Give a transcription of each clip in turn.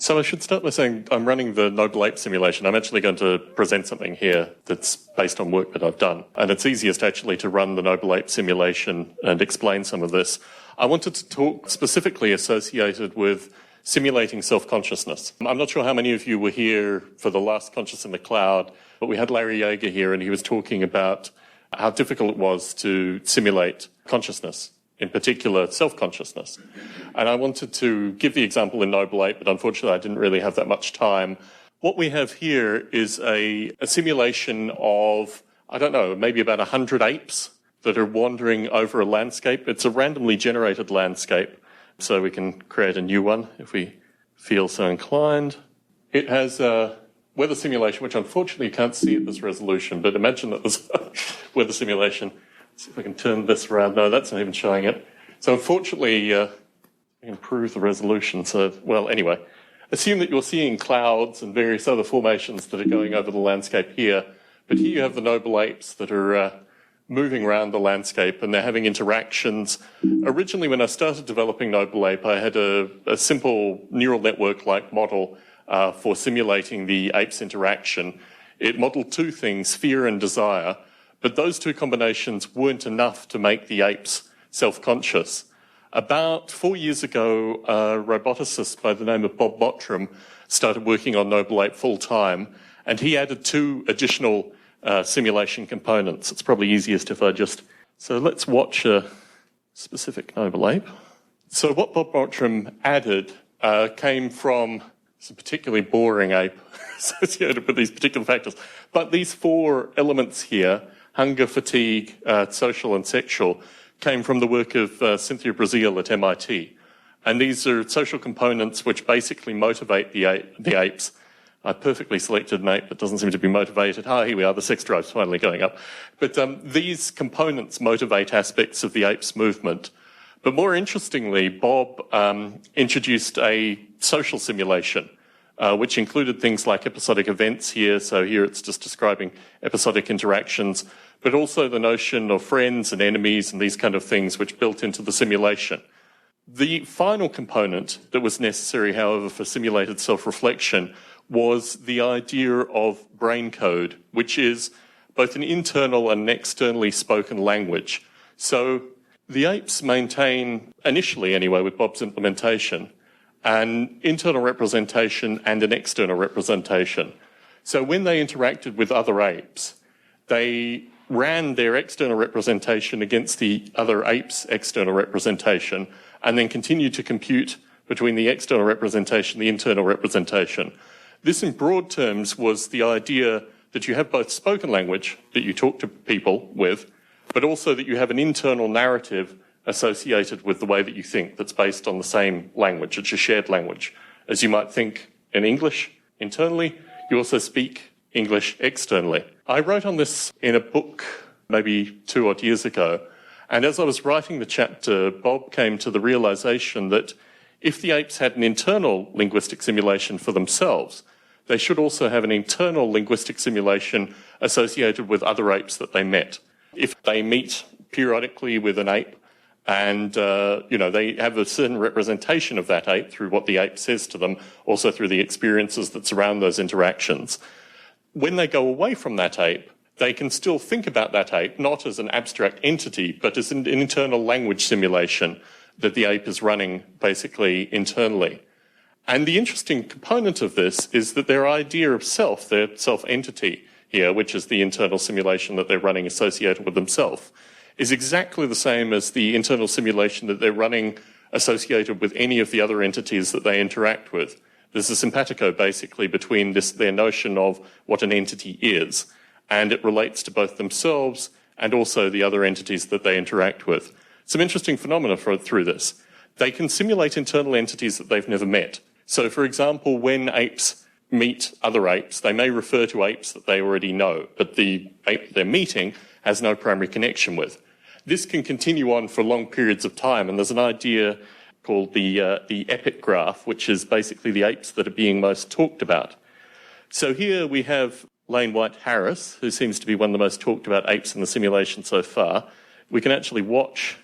So I should start by saying I'm running the Noble Ape simulation. I'm actually going to present something here that's based on work that I've done. And it's easiest actually to run the Noble Ape simulation and explain some of this. I wanted to talk specifically associated with simulating self-consciousness. I'm not sure how many of you were here for the last Conscious in the Cloud, but we had Larry Yaeger here and he was talking about how difficult it was to simulate consciousness, in particular self-consciousness. And I wanted to give the example in Noble Ape, but unfortunately I didn't really have that much time. What we have here is a simulation of, I don't know, maybe about 100 apes that are wandering over a landscape. It's a randomly generated landscape, so we can create a new one if we feel so inclined. It has a weather simulation, which unfortunately you can't see at this resolution, but imagine that there's a weather simulation. Let's see if I can turn this around. No, that's not even showing it. So unfortunately, I improve the resolution. So, well, anyway, assume that you're seeing clouds and various other formations that are going over the landscape here. But here you have the Noble Apes that are moving around the landscape and they're having interactions. Originally, when I started developing Noble Ape, I had a simple neural network-like model for simulating the apes' interaction. It modeled two things, fear and desire. But those two combinations weren't enough to make the apes self-conscious. About 4 years ago, a roboticist by the name of Bob Mottram started working on Noble Ape full-time, and he added two additional simulation components. It's probably easiest if I just... So let's watch a specific Noble Ape. So what Bob Mottram added came from... It's a particularly boring ape associated with these particular factors. But these four elements here, hunger, fatigue, social and sexual, came from the work of Cynthia Brazil at MIT. And these are social components which basically motivate the apes. I perfectly selected an ape that doesn't seem to be motivated. Here we are, the sex drive's finally going up. But these components motivate aspects of the ape's movement. But more interestingly, Bob introduced a social simulation, which included things like episodic events here. So here it's just describing episodic interactions, but also the notion of friends and enemies and these kind of things which built into the simulation. The final component that was necessary, however, for simulated self-reflection was the idea of brain code, which is both an internal and an externally spoken language. So the apes maintain, initially anyway, with Bob's implementation, an internal representation and an external representation. So when they interacted with other apes, they ran their external representation against the other ape's external representation and then continued to compute between the external representation and the internal representation. This, in broad terms, was the idea that you have both spoken language that you talk to people with, but also that you have an internal narrative associated with the way that you think that's based on the same language. It's a shared language. As you might think in English internally, you also speak English externally. I wrote on this in a book maybe 2 odd years ago, and as I was writing the chapter, Bob came to the realization that if the apes had an internal linguistic simulation for themselves, they should also have an internal linguistic simulation associated with other apes that they met. If they meet periodically with an ape and, they have a certain representation of that ape through what the ape says to them, also through the experiences that surround those interactions. When they go away from that ape, they can still think about that ape, not as an abstract entity, but as an internal language simulation that the ape is running basically internally. And the interesting component of this is that their idea of self, their self-entity here, which is the internal simulation that they're running associated with themselves, is exactly the same as the internal simulation that they're running associated with any of the other entities that they interact with. There's a simpatico, basically, between their notion of what an entity is, and it relates to both themselves and also the other entities that they interact with. Some interesting phenomena through this. They can simulate internal entities that they've never met. So, for example, when apes meet other apes, they may refer to apes that they already know, but the ape they're meeting has no primary connection with. This can continue on for long periods of time, and there's an idea called the epic graph, which is basically the apes that are being most talked about. So here we have Lane White Harris, who seems to be one of the most talked about apes in the simulation so far. We can actually watch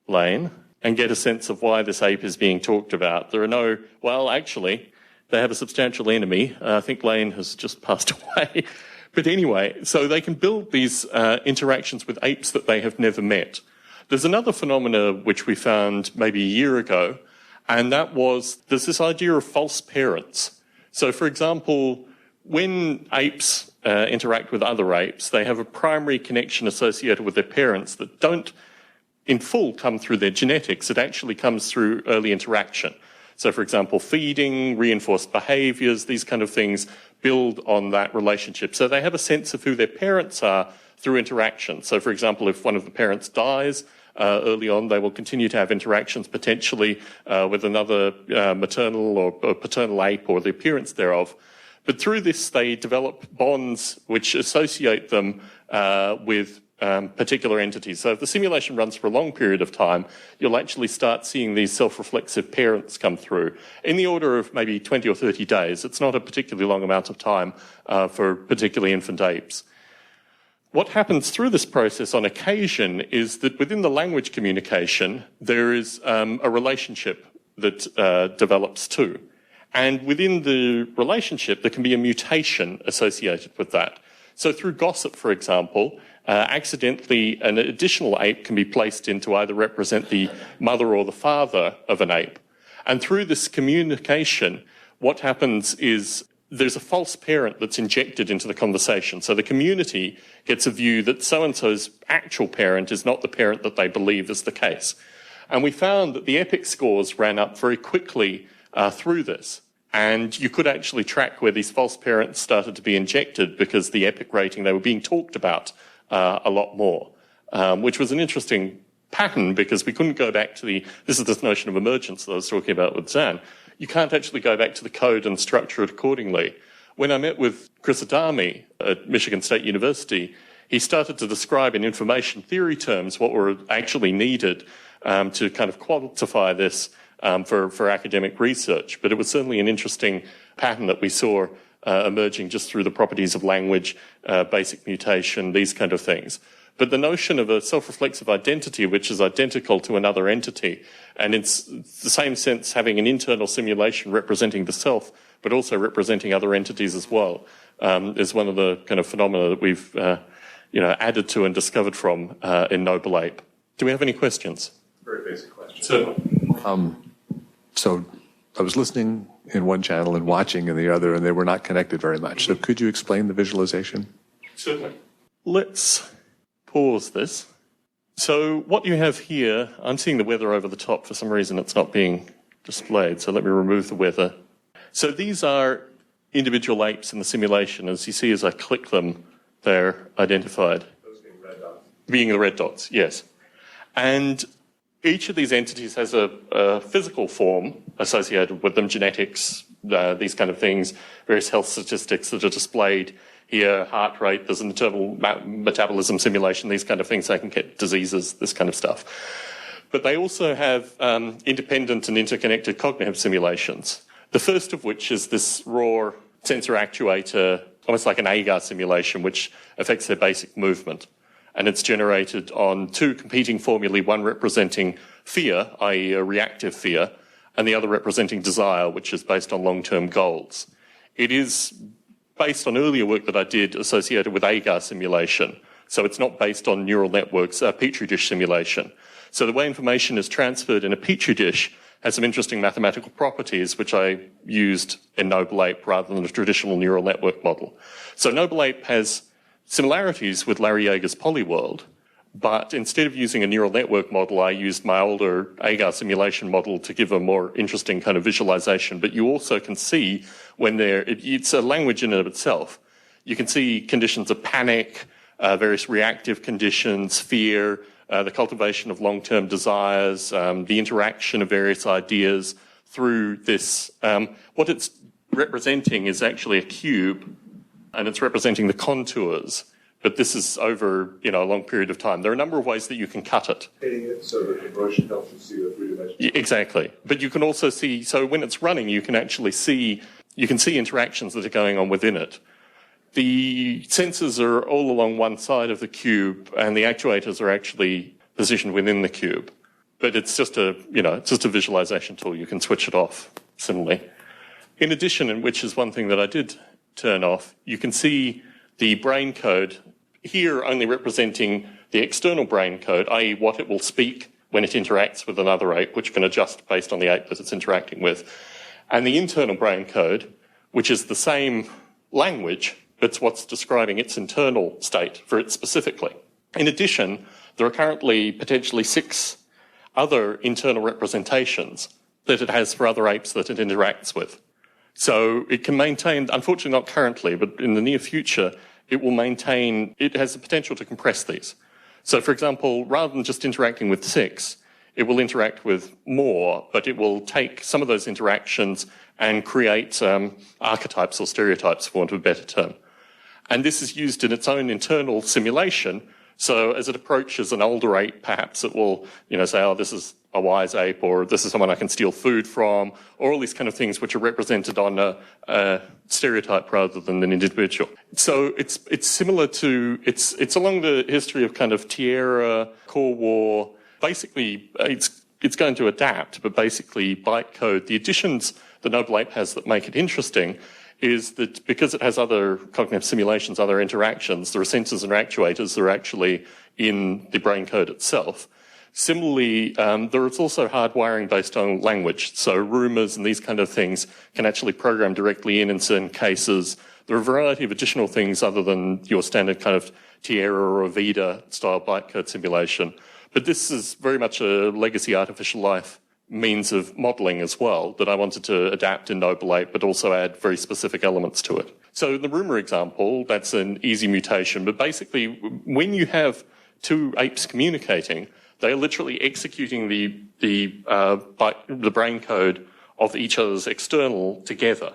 Lane and get a sense of why this ape is being talked about. There are no, well, actually, They have a substantial enemy. I think Lane has just passed away. But anyway, so they can build these interactions with apes that they have never met. There's another phenomena which we found maybe a year ago, and that was there's this idea of false parents. So, for example, when apes interact with other apes, they have a primary connection associated with their parents that don't in full come through their genetics. It actually comes through early interaction. So, for example, feeding, reinforced behaviours, these kind of things build on that relationship. So they have a sense of who their parents are through interaction. So, for example, if one of the parents dies early on, they will continue to have interactions potentially with another maternal or paternal ape or the appearance thereof. But through this, they develop bonds which associate them with particular entities. So if the simulation runs for a long period of time, you'll actually start seeing these self-reflexive parents come through in the order of maybe 20 or 30 days. It's not a particularly long amount of time for particularly infant apes. What happens through this process on occasion is that within the language communication, there is a relationship that develops too. And within the relationship, there can be a mutation associated with that. So through gossip, for example, accidentally an additional ape can be placed in to either represent the mother or the father of an ape. And through this communication, what happens is there's a false parent that's injected into the conversation. So the community gets a view that so-and-so's actual parent is not the parent that they believe is the case. And we found that the EPIC scores ran up very quickly through this. And you could actually track where these false parents started to be injected because the EPIC rating, they were being talked about a lot more, which was an interesting pattern because we couldn't go back to this is this notion of emergence that I was talking about with Zan. You can't actually go back to the code and structure it accordingly. When I met with Chris Adami at Michigan State University, he started to describe in information theory terms what were actually needed to kind of quantify this for academic research. But it was certainly an interesting pattern that we saw emerging just through the properties of language, basic mutation, these kind of things. But the notion of a self-reflexive identity, which is identical to another entity, and it's the same sense having an internal simulation representing the self, but also representing other entities as well, is one of the kind of phenomena that we've added to and discovered from in Noble Ape. Do we have any questions? Very basic question. So I was listening in one channel and watching in the other, and they were not connected very much. So could you explain the visualization? Certainly. Let's pause this. So what you have here, I'm seeing the weather over the top. For some reason, it's not being displayed. So let me remove the weather. So these are individual apes in the simulation. As you see, as I click them, they're identified. Those being red dots. Being the red dots, yes. And each of these entities has a physical form associated with them, genetics, these kind of things, various health statistics that are displayed here, heart rate, there's an internal metabolism simulation, these kind of things. They can get diseases, this kind of stuff. But they also have independent and interconnected cognitive simulations. The first of which is this raw sensor actuator, almost like an Yaeger simulation, which affects their basic movement. And it's generated on two competing formulae, one representing fear, i.e. a reactive fear, and the other representing desire, which is based on long-term goals. It is based on earlier work that I did associated with Yaeger simulation. So it's not based on neural networks, Petri dish simulation. So the way information is transferred in a Petri dish has some interesting mathematical properties, which I used in Noble Ape rather than a traditional neural network model. So Noble Ape has similarities with Larry Yaeger's Polyworld, but instead of using a neural network model, I used my older Yaeger simulation model to give a more interesting kind of visualization. But you also can see when it's a language in and of itself. You can see conditions of panic, various reactive conditions, fear, the cultivation of long-term desires, the interaction of various ideas through this. What it's representing is actually a cube, and it's representing the contours. But this is over, a long period of time. There are a number of ways that you can cut it. Hitting it so that the motion helps you see the three-dimensional. Exactly. But you can also see, so when it's running, you can actually see, interactions that are going on within it. The sensors are all along one side of the cube, and the actuators are actually positioned within the cube. But it's just a visualization tool. You can switch it off similarly. In addition, and which is one thing that I did turn off, you can see the brain code here only representing the external brain code, i.e. what it will speak when it interacts with another ape, which can adjust based on the ape that it's interacting with. And the internal brain code, which is the same language, it's what's describing its internal state for it specifically. In addition, there are currently potentially 6 other internal representations that it has for other apes that it interacts with. So it can maintain, unfortunately not currently, but in the near future, it will maintain, it has the potential to compress these. So for example, rather than just interacting with 6, it will interact with more, but it will take some of those interactions and create archetypes or stereotypes, for want of a better term. And this is used in its own internal simulation. So as it approaches an older ape, perhaps it will, say, oh, this is a wise ape, or this is someone I can steal food from, or all these kind of things which are represented on a stereotype rather than an individual. So it's similar to, it's along the history of kind of Tierra, Core War. Basically, it's going to adapt, but basically bytecode. The additions the Noble Ape has that make it interesting is that because it has other cognitive simulations, other interactions, there are sensors and actuators that are actually in the brain code itself. Similarly, there is also hardwiring based on language. So rumors and these kind of things can actually program directly in certain cases. There are a variety of additional things other than your standard kind of Tierra or Vida style bytecode simulation. But this is very much a legacy artificial life means of modelling as well that I wanted to adapt in Noble Ape, but also add very specific elements to it. So in the rumour example, that's an easy mutation. But basically, when you have 2 apes communicating, they are literally executing the brain code of each other's external together.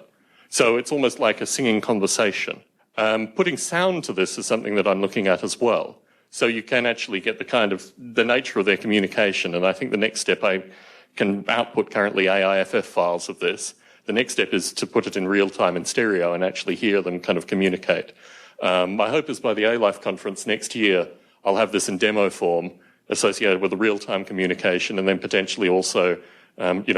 So it's almost like a singing conversation. Putting sound to this is something that I'm looking at as well. So you can actually get the nature of their communication. And I think the next step, I can output currently AIFF files of this. The next step is to put it in real time in stereo and actually hear them kind of communicate. My hope is by the A-Life conference next year, I'll have this in demo form associated with the real-time communication and then potentially also,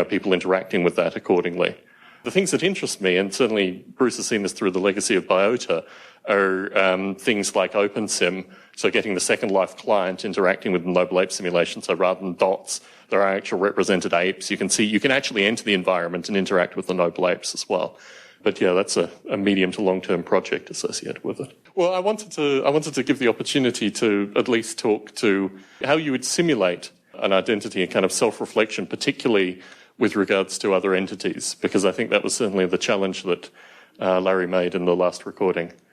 people interacting with that accordingly. The things that interest me, and certainly Bruce has seen this through the legacy of Biota, are things like OpenSim, so getting the Second Life client interacting with the Noble Ape simulation. So rather than dots, there are actual represented apes. You can actually enter the environment and interact with the Noble Apes as well. But yeah, that's a medium to long-term project associated with it. Well, I wanted to give the opportunity to at least talk to how you would simulate an identity and kind of self-reflection, particularly with regards to other entities, because I think that was certainly the challenge that Larry made in the last recording.